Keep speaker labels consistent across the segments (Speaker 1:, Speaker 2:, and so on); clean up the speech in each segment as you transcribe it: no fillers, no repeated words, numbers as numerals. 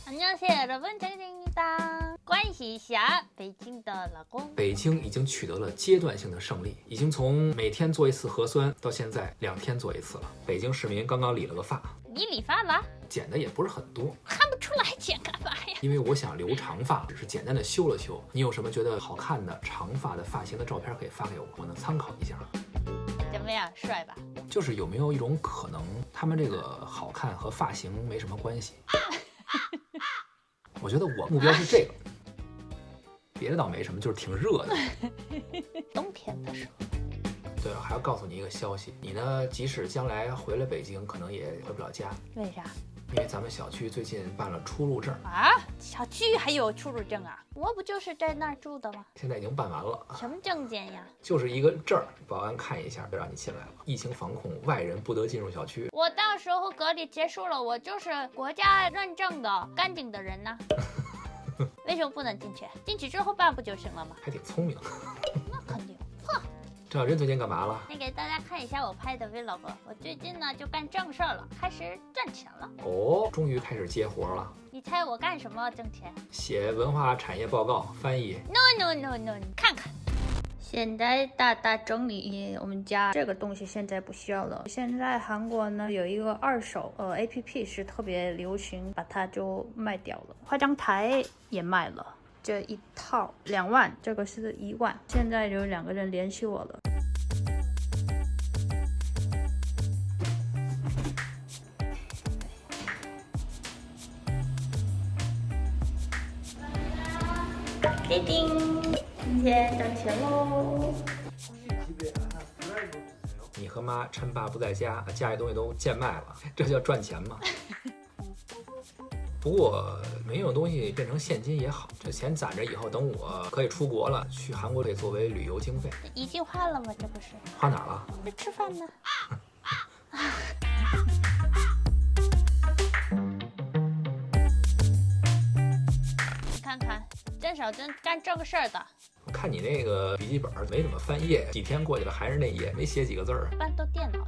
Speaker 1: 안녕하세요 여러분 정진입니다。关系一下北京的老公。
Speaker 2: 北京已经取得了阶段性的胜利，已经从每天做一次核酸到现在2天做一次了。北京市民刚刚理了个发，
Speaker 1: 你理发了？
Speaker 2: 剪的也不是很多，
Speaker 1: 看不出来剪干嘛呀？
Speaker 2: 因为我想留长发，只是简单的修了修。你有什么觉得好看的长发的发型的照片可以发给我，我能参考一下。
Speaker 1: 怎么样，帅吧？
Speaker 2: 就是有没有一种可能，他们这个好看和发型没什么关系？我觉得我目标是这个，别的倒没什么，就是挺热的。
Speaker 1: 冬天的时候。
Speaker 2: 对了，还要告诉你一个消息，你呢，即使将来回了北京，可能也回不了家。
Speaker 1: 为啥？
Speaker 2: 因为咱们小区最近办了出入证
Speaker 1: 啊？小区还有出入证啊？我不就是在那儿住的吗？
Speaker 2: 现在已经办完了。
Speaker 1: 什么证件呀？
Speaker 2: 就是一个证儿，保安看一下就让你进来了。疫情防控，外人不得进入小区。
Speaker 1: 我到时候隔离结束了，我就是国家认证的干净的人呢。为什么不能进去？进去之后办不就行了吗？
Speaker 2: 还挺聪明。
Speaker 1: 那肯定。哼。
Speaker 2: 郑小珍最近干嘛了？
Speaker 1: 先给大家看一下我拍的 vlog。我最近呢就干正事儿了，开始赚钱了。
Speaker 2: 哦，终于开始接活了。
Speaker 1: 你猜我干什么挣钱？
Speaker 2: 写文化产业报告，翻译。
Speaker 1: No， 你看看。现在大大整理我们家这个东西，现在不需要了。现在韩国呢有一个二手APP 是特别流行，把它就卖掉了。化妆台也卖了。这一套2万，这个是1万。现在有2个人联系我了。叮叮，今天挣钱喽！
Speaker 2: 你和妈趁爸不在家，把家里东西都贱卖了，这叫赚钱吗？不过没有东西变成现金也好，这钱攒着以后，等我可以出国了，去韩国可以作为旅游经费。
Speaker 1: 已经花了吗？这不是
Speaker 2: 花哪儿了？
Speaker 1: 这吃饭呢。你看看，郑小珍干这个事儿的。
Speaker 2: 我看你那个笔记本没怎么翻页，几天过去了还是那页，没写几个字儿。
Speaker 1: 一般都电脑。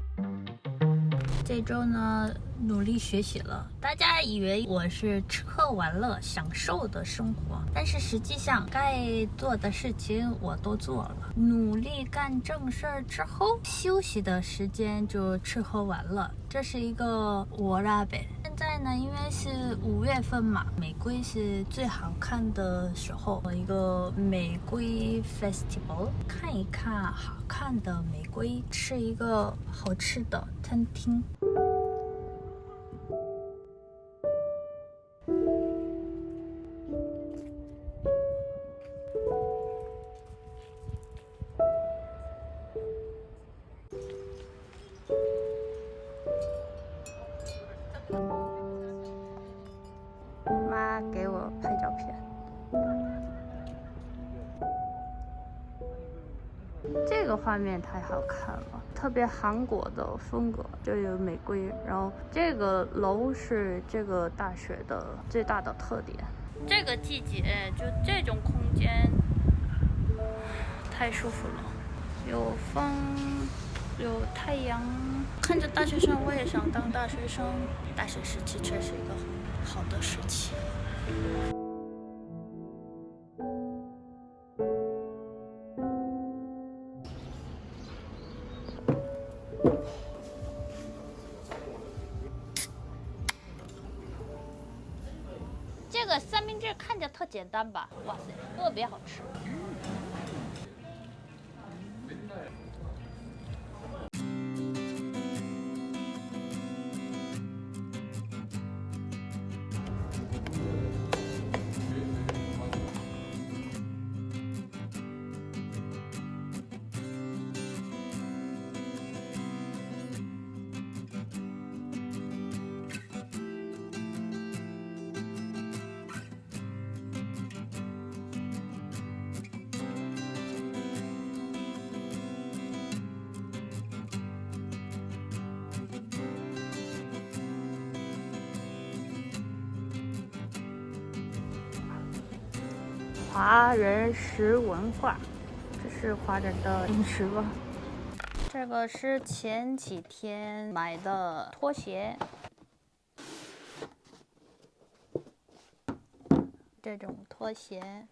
Speaker 1: 这周呢，努力学习了。大家以为我是吃喝玩乐、享受的生活，但是实际上该做的事情我都做了。努力干正事儿之后，休息的时间就吃喝玩乐，这是一个我拉呗。现在呢，因为是5月份嘛，玫瑰是最好看的时候，一个玫瑰 festival， 看一看好看的玫瑰，吃一个好吃的餐厅。妈给我拍照片。这个画面太好看了，特别韩国的风格，就有玫瑰。然后这个楼是这个大学的最大的特点。这个季节就这种空间太舒服了，有风，有太阳。看着大学生，我也想当大学生。大学时期确实一个好的时期。这个三明治看着特简单吧？哇塞，特别好吃。华人食文化，这是华人的饮食吧？这个是前几天买的拖鞋。这种拖鞋，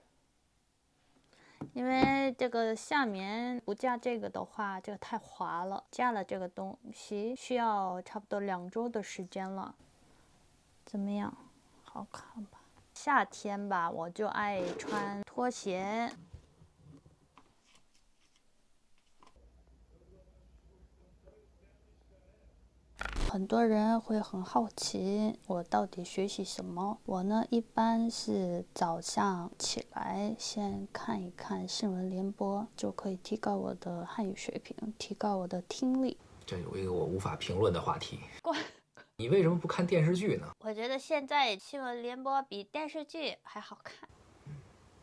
Speaker 1: 因为这个下面不加这个的话，这个太滑了。加了这个东西需要差不多2周的时间了。怎么样？好看吧？夏天吧，我就爱穿拖鞋。很多人会很好奇我到底学习什么。我呢，一般是早上起来先看一看新闻联播，就可以提高我的汉语水平，提高我的听力。
Speaker 2: 这有一个我无法评论的话题。
Speaker 1: 滚！
Speaker 2: 你为什么不看电视剧呢？
Speaker 1: 我觉得现在新闻联播比电视剧还好看。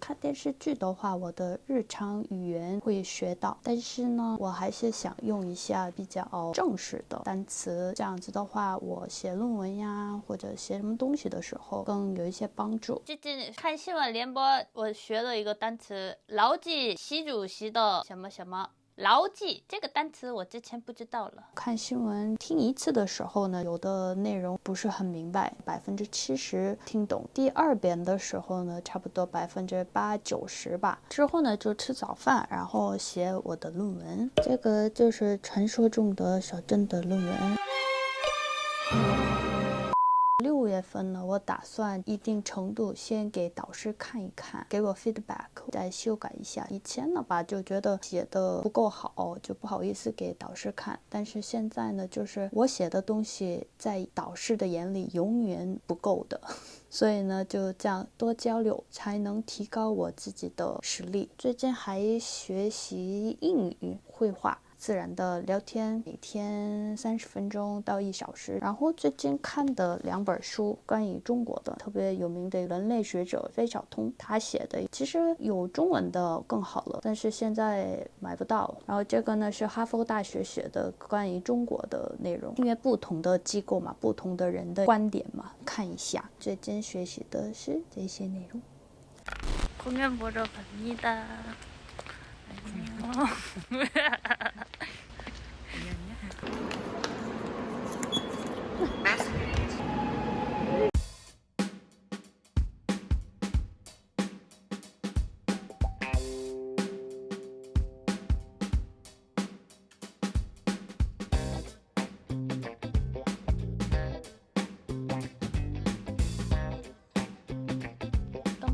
Speaker 1: 看电视剧的话，我的日常语言会学到，但是呢，我还是想用一下比较正式的单词，这样子的话，我写论文呀，或者写什么东西的时候，更有一些帮助。最近看新闻联播，我学了一个单词，牢记习主席的什么什么。牢记这个单词我之前不知道了。看新闻听一次的时候呢，有的内容不是很明白，70%听懂。第2遍的时候呢，差不多80%、90%吧。之后呢，就吃早饭，然后写我的论文。这个就是传说中的小镇的论文。6月份呢，我打算一定程度先给导师看一看，给我 feedback， 再修改一下。以前呢吧，就觉得写的不够好，就不好意思给导师看。但是现在呢，就是我写的东西在导师的眼里永远不够的，所以呢，就这样多交流，才能提高我自己的实力。最近还学习英语、绘画。自然的聊天，每天30分钟到1小时。然后最近看的2本书，关于中国的特别有名的人类学者费孝通，他写的其实有中文的更好了，但是现在买不到。然后这个呢是哈佛大学写的关于中国的内容，因为不同的机构嘛，不同的人的观点嘛，看一下。最近学习的是这些内容。 공연 보러 갑니다.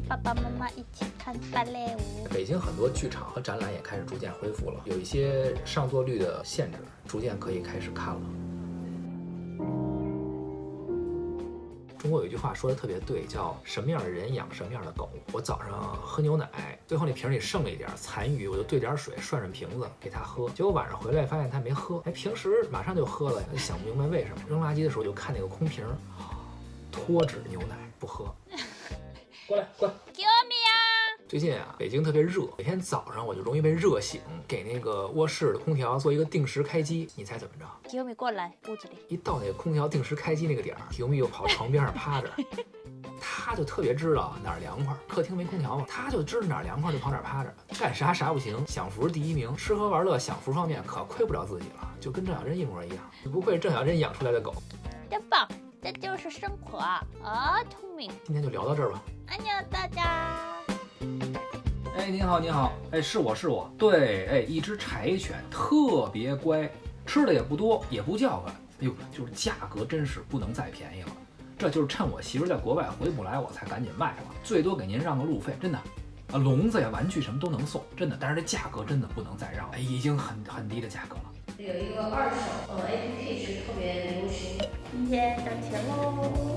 Speaker 1: 爸爸妈妈一起看芭蕾舞。
Speaker 2: 北京很多剧场和展览也开始逐渐恢复了，有一些上座率的限制，逐渐可以开始看了。中国有一句话说的特别对，叫什么样的人养什么样的狗。我早上喝牛奶，最后那瓶里剩了一点残余，我就兑点水涮涮瓶子给它喝。结果晚上回来发现它没喝，平时马上就喝了，想不明白为什么。扔垃圾的时候就看那个空瓶，脱脂牛奶不喝。过来，过来。救命啊！最近啊，北京特别热，每天早上我就容易被热醒，给那个卧室的空调做一个定时开机。你猜怎么着？
Speaker 1: 提米过来，屋子里
Speaker 2: 一到那个空调定时开机那个点儿，提米又跑床边上趴着，他就特别知道哪儿凉快。客厅没空调嘛，他就知道哪儿凉快就跑哪儿趴着，干啥啥不行，享福第一名，吃喝玩乐享福方面可亏不了自己了，就跟郑小珍一模一样。不愧是郑小珍养出来的狗，
Speaker 1: 真棒！这就是生活啊！聪明。
Speaker 2: 今天就聊到这儿吧。
Speaker 1: 安妞大家。
Speaker 2: 哎，您好，您好，哎，是我，对，哎，一只柴犬，特别乖，吃的也不多，也不叫唤，哎呦，就是价格真是不能再便宜了，这就是趁我媳妇在国外回不来，我才赶紧卖了，最多给您让个路费，真的，啊，笼子呀、玩具什么都能送，真的，但是这价格真的不能再让，哎，已经很低的价格了。
Speaker 3: 有一个2手APP 是特别流行，
Speaker 1: 今天挣钱喽！